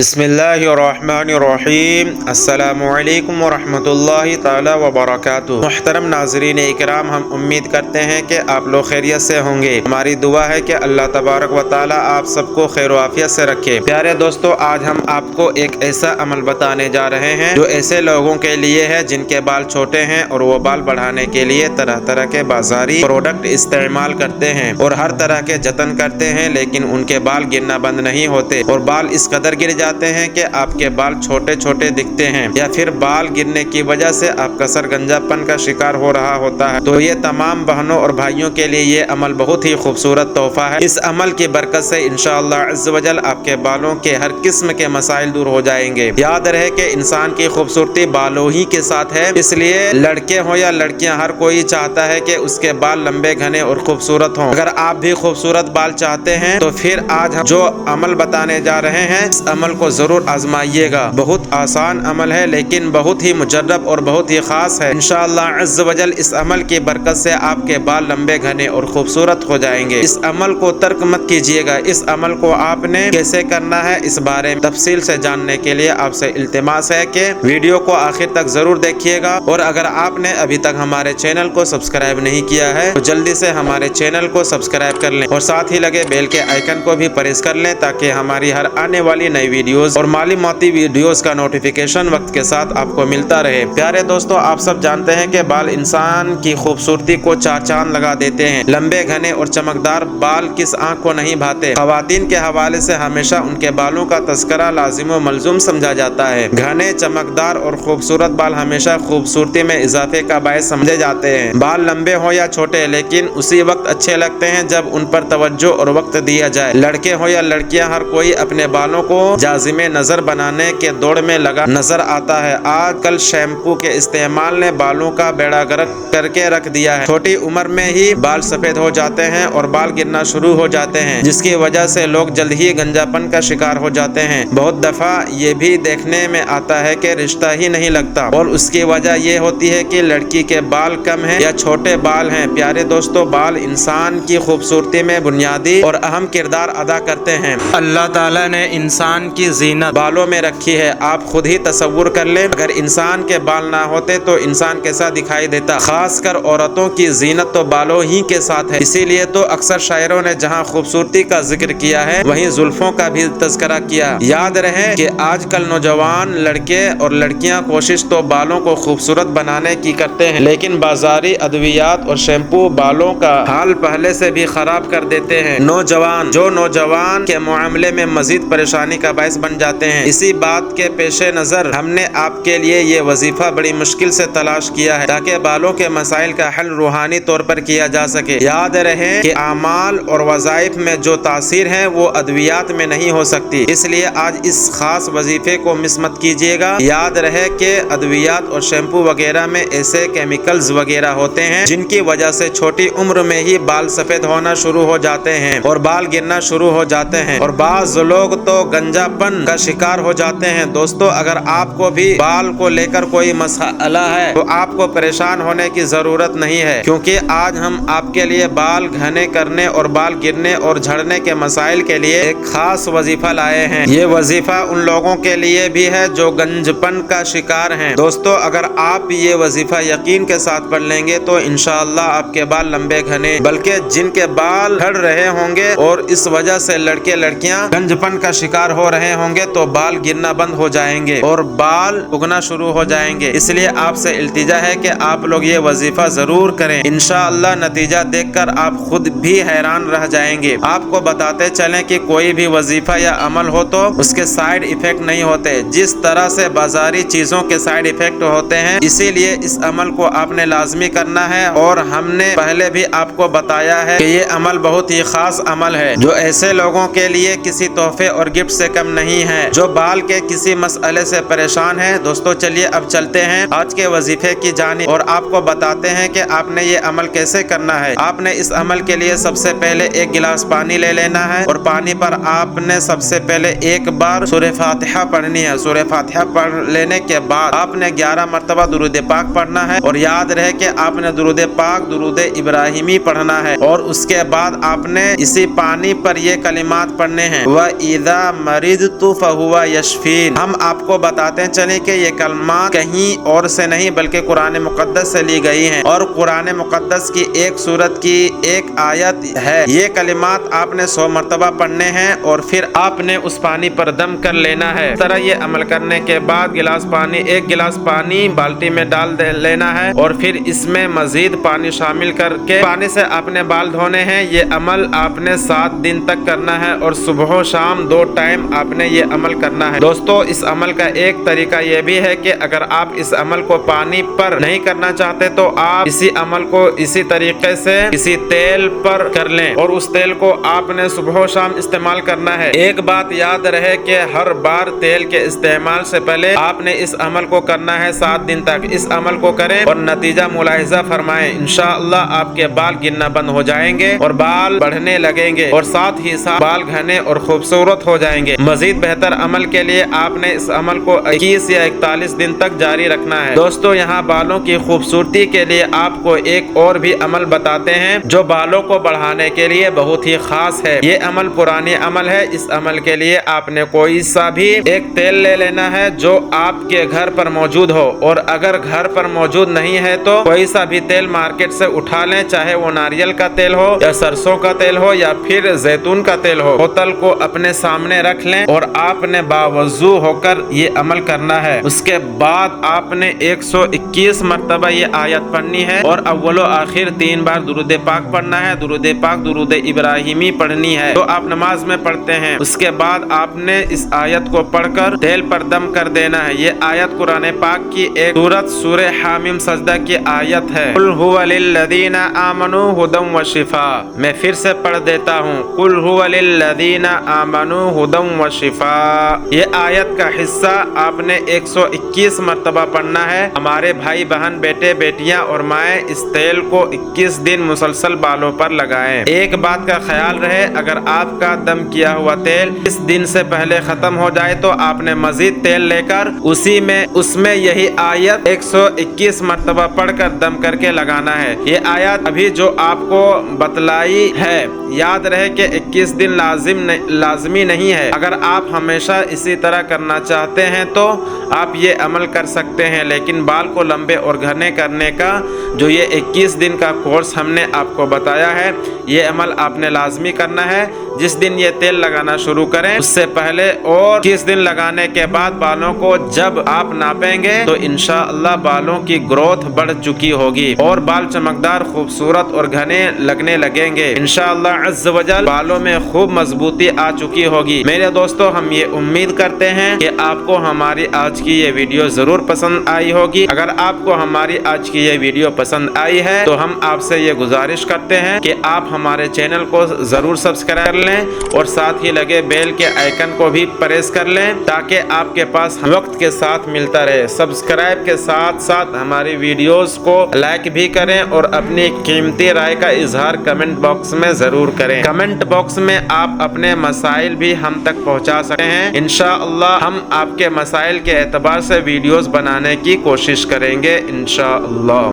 बिस्मिल्लाहिर्रहमानिर्रहीम। अस्सलामुअलैकुम वरहमतुल्लाहि ताला वबरकातुहू। मुहतरम नाज़रीन इकराम, हम उम्मीद करते हैं कि आप लोग खैरियत से होंगे। हमारी दुआ है कि अल्लाह तबारक व ताला आप सबको खैर आफियत से रखे। प्यारे दोस्तों, आज हम आपको एक ऐसा अमल बताने जा रहे हैं जो ऐसे लोगों के लिए है जिनके बाल छोटे हैं और वो बाल बढ़ाने के लिए तरह तरह के बाजारी प्रोडक्ट इस्तेमाल करते हैं और हर तरह के जतन करते हैं, लेकिन उनके बाल गिरना बंद नहीं होते और बाल इस कदर गिर जाते हैं कि आपके बाल छोटे छोटे दिखते हैं या फिर बाल गिरने की वजह से आपका सर गंजापन का शिकार हो रहा होता है। तो ये तमाम बहनों और भाइयों के लिए ये अमल बहुत ही खूबसूरत तोहफा है। इस अमल की बरकत से इंशाअल्लाह अज़्ज़ व जल आपके बालों के हर किस्म के मसाइल दूर हो जाएंगे। याद रहे कि इंसान की खूबसूरती बालों ही के साथ है, इसलिए लड़के हो या लड़कियां हर कोई चाहता है कि उसके बाल लंबे घने और खूबसूरत हों। अगर आप भी खूबसूरत बाल चाहते हैं तो फिर आज हम जो अमल बताने जा रहे हैं इस अमल को जरूर आजमाइएगा। बहुत आसान अमल है लेकिन बहुत ही मुजर्रब और बहुत ही खास है। इंशाअल्लाह अज़्ज़ व जल इस अमल की बरकत से आपके बाल लंबे घने और खूबसूरत हो जाएंगे। इस अमल को तर्क मत कीजिएगा। इस अमल को आपने कैसे करना है इस बारे में तफसील से जानने के लिए आपसे इल्तिमास है कि वीडियो को आखिर तक जरूर देखिएगा। और अगर आपने अभी तक हमारे चैनल को सब्सक्राइब नहीं किया है तो जल्दी से हमारे चैनल को सब्सक्राइब कर लें और साथ ही लगे बेल के आइकन को भी प्रेस कर लें ताकि हमारी हर आने वाली नई वीडियोस और माली मोती वीडियोस का नोटिफिकेशन वक्त के साथ आपको मिलता रहे। प्यारे दोस्तों, आप सब जानते हैं कि बाल इंसान की खूबसूरती को चार चांद लगा देते हैं। लंबे घने और चमकदार बाल किस आंख को नहीं भाते। खवातीन के हवाले से हमेशा उनके बालों का तस्करा लाजिम व मलजूम समझा जाता है। घने चमकदार और खूबसूरत बाल हमेशा खूबसूरती में इजाफे का बायस समझे जाते हैं। बाल लंबे हो या छोटे लेकिन उसी वक्त अच्छे लगते हैं जब उन पर तवज्जो और वक्त दिया जाए। लड़के हो या लड़कियां, हर कोई अपने बालों को जाजिमे नजर बनाने के दौड़ में लगा नजर आता है। आजकल शैम्पू के इस्तेमाल ने बालों का बेड़ा गर्क करके रख दिया है। छोटी उम्र में ही बाल सफेद हो जाते हैं और बाल गिरना शुरू हो जाते हैं, जिसकी वजह से लोग जल्द ही गंजापन का शिकार हो जाते हैं। बहुत दफा ये भी देखने में आता है कि रिश्ता ही नहीं लगता और उसकी वजह ये होती है कि लड़की के बाल कम हैं या छोटे बाल हैं। प्यारे दोस्तों, बाल इंसान की खूबसूरती में बुनियादी और अहम किरदार अदा करते हैं। अल्लाह ताला ने इंसान की जीनत बालों में रखी है। आप खुद ही तसव्वुर कर लें, अगर इंसान के बाल ना होते तो इंसान कैसा दिखाई देता। खासकर औरतों की जीनत तो बालों ही के साथ है। इसीलिए तो अक्सर शायरों ने जहाँ खूबसूरती का जिक्र किया है वहीं जुल्फों का भी तज़किरा किया। याद रहे कि आजकल नौजवान लड़के और लड़कियां कोशिश तो बालों को खूबसूरत बनाने की करते हैं, लेकिन बाजारी अद्वियात और शैम्पू बालों का हाल पहले से भी खराब कर देते हैं। नौजवान के मामले में मजीद परेशानी का बायस बन जाते हैं। इसी बात के पेशे नजर हमने आपके लिए ये वजीफा बड़ी मुश्किल से तलाश किया है ताकि बालों के मसाइल का हल रूहानी तौर पर किया जा सके। याद रहे कि आमाल और वज़ाइफ में जो तासीर है वो अद्वियात में नहीं हो सकती, इसलिए आज इस खास वजीफे को मिस मत कीजिएगा। याद रहे कि अद्वियात और शैम्पू वगैरह में ऐसे केमिकल्स वगैरह होते हैं जिनकी वजह से छोटी उम्र में ही बाल सफेद होना शुरू हो जाते हैं और बाल गिरना शुरू हो जाते हैं और बाज़ लोग तो गंजापन का शिकार हो जाते हैं। दोस्तों, अगर आपको भी बाल को लेकर कोई मसला है तो आपको परेशान होने की जरूरत नहीं है, क्योंकि आज हम आपके लिए बाल घने करने और बाल गिरने और झड़ने के मसाइल के लिए एक खास वजीफा लाए हैं। ये वजीफा उन लोगों के लिए भी है जो गंजपन का शिकार हैं। दोस्तों, अगर आप ये वजीफा यकीन के साथ पढ़ लेंगे तो इंशाअल्लाह आपके बाल लंबे घने, बल्कि जिनके बाल झड़ रहे होंगे और इस वजह से लड़के लड़कियां गंजपन का शिकार हो रहे होंगे तो बाल गिरना बंद हो जाएंगे और बाल उगना शुरू हो जाएंगे। इसलिए आपसे इल्तिजा है कि आप लोग ये वजीफा जरूर करें। इंशाअल्लाह नतीजा देखकर आप खुद भी हैरान रह जाएंगे। आपको बताते चलें कि कोई भी वजीफा या अमल हो तो उसके साइड इफेक्ट नहीं होते, जिस तरह से बाजारी चीजों के साइड इफेक्ट होते हैं। इसीलिए इस अमल को आपने लाजमी करना है और हमने पहले भी आपको बताया है कि ये अमल बहुत ही खास अमल है जो ऐसे लोगों के लिए किसी तोहफे और गिफ्ट से कम नहीं है जो बाल के किसी मसले से परेशान है। दोस्तों, चलिए अब चलते हैं आज के वजीफे की जानिब और आपको बताते हैं कि आपने ये अमल कैसे करना है। आपने इस अमल के लिए सबसे पहले एक गिलास पानी ले लेना है और पानी पर आपने सबसे पहले एक बार सूरह फातिहा पढ़नी है। सूरह फातिहा पढ़ लेने के बाद आपने 11 मरतबा दुरूद पाक पढ़ना है और याद रहे कि आपने दुरूद पाक दुरूद इब्राहिमी पढ़ना है और उसके बाद आपने इसी पानी पर ये कलिमात पढ़ने हैं। व इज़ा मरिद मरिदतु फहुवा यशफीन। हम आपको बताते चले कि ये कलमात कहीं और से नहीं बल्कि कुरान मुकद्दस से ली गई हैं और कुरान मुकद्दस की एक सूरत की एक आयत है। ये कलिमात आपने 100 मरतबा पढ़ने हैं और फिर आपने उस पानी पर दम कर लेना है। इस तरह ये अमल करने के बाद एक गिलास पानी बाल्टी में डाल लेना है और फिर इसमें मजीद पानी शामिल करके पानी से आपने बाल धोने हैं। ये अमल आपने 7 दिन तक करना है और सुबह शाम 2 टाइम आपने ये अमल करना है। दोस्तों, इस अमल का एक तरीका ये भी है कि अगर आप इस अमल को पानी पर नहीं करना चाहते तो आप इसी अमल को इसी तरीके से किसी तेल पर कर लें और उस तेल को आपने सुबह शाम इस्तेमाल करना है। एक बात याद रहे कि हर बार तेल के इस्तेमाल से पहले आपने इस अमल को करना है 7 दिन तक। इस अमल को करें और नतीजा मुलाहिजा फरमाएं। इंशाअल्लाह आपके बाल गिरना बंद हो जाएंगे और बाल बढ़ने लगेंगे और साथ ही साथ बाल घने और खूबसूरत हो जाएंगे। मजीद बेहतर अमल के लिए आपने इस अमल को 21 या 41 दिन तक जारी रखना है। दोस्तों, यहाँ बालों की खूबसूरती के लिए आपको एक और भी अमल बताते हैं जो बालों को बढ़ाने के लिए बहुत ही खास है। ये अमल पुरानी अमल है। इस अमल के लिए आपने कोई सा भी एक तेल ले लेना है जो आपके घर पर मौजूद हो और अगर घर पर मौजूद नहीं है तो कोई सा भी तेल मार्केट से उठा लें, चाहे वो नारियल का तेल हो या सरसों का तेल हो या फिर जैतून का तेल हो। बोतल को अपने सामने रख लें और आपने बावजू होकर ये अमल करना है। उसके बाद आपने 121 मरतबा ये आयत पढ़नी है और अव्वलो आखिर 3 बार दुरूद पाक पढ़ना है। दुरूद पाक दुरूद इब्राहिमी पढ़नी है तो आप नमाज में पढ़ते हैं। उसके बाद आपने इस आयत को पढ़कर तेल पर दम कर देना है। ये आयत कुरान पाक की एक सूरत सूरह हामीम सजदा की आयत है। कुल हुवा लिल्लज़ीना आमनू हुदम व शिफा। मैं फिर से पढ़ देता हूँ, कुल हुवा लिल्लज़ीना आमनू हुदम व शिफा। ये आयत का हिस्सा आपने 121 मरतबा पढ़ना है। हमारे भाई बहन बेटे बेटियां और माएँ इस तेल को 21 दिन मुसलसल बालों पर लगाएं। एक बात का ख्याल रहे, अगर आपका दम किया हुआ तेल इस दिन से पहले खत्म हो जाए तो आपने मजीद तेल लेकर उसमें यही आयत 121 मरतबा पढ़कर दम करके लगाना है। ये आयत अभी जो आपको बतलाई है याद रहे कि 21 दिन लाजमी नहीं है। अगर आप हमेशा इसी तरह करना चाहते हैं तो आप ये अमल कर सकते हैं, लेकिन बाल को लंबे और घने करने का जो ये 21 दिन का कोर्स हमने आपको बताया है, ये अमल आपने लाजमी करना है। जिस दिन ये तेल लगाना शुरू करें उससे पहले और 21 दिन लगाने के बाद बालों को जब आप नापेंगे तो इंशाअल्लाह बालों की ग्रोथ बढ़ चुकी होगी और बाल चमकदार, खूबसूरत और घने लगने लगेंगे। इंशाअल्लाह अज़्ज़ वजल बालों में खूब मजबूती आ चुकी होगी। मेरे दोस्तों, हम ये उम्मीद करते हैं कि आपको हमारी आज की ये वीडियो जरूर पसंद आई होगी। अगर आपको हमारी आज की ये वीडियो पसंद आई है तो हम आपसे ये गुजारिश करते हैं कि आप हमारे चैनल को जरूर सब्सक्राइब कर लें और साथ ही लगे बेल के आइकन को भी प्रेस कर लें ताकि आपके पास वक्त के साथ मिलता रहे। सब्सक्राइब के साथ साथ हमारी वीडियोस को लाइक भी करें और अपनी कीमती राय का इजहार कमेंट बॉक्स में जरूर करें। कमेंट बॉक्स में आप अपने मसाइल भी हम तक पहुंचा सकते हैं। इंशाअल्लाह हम आपके मसाइल के एतबार से वीडियोस बनाने की कोशिश करेंगे इंशाअल्लाह।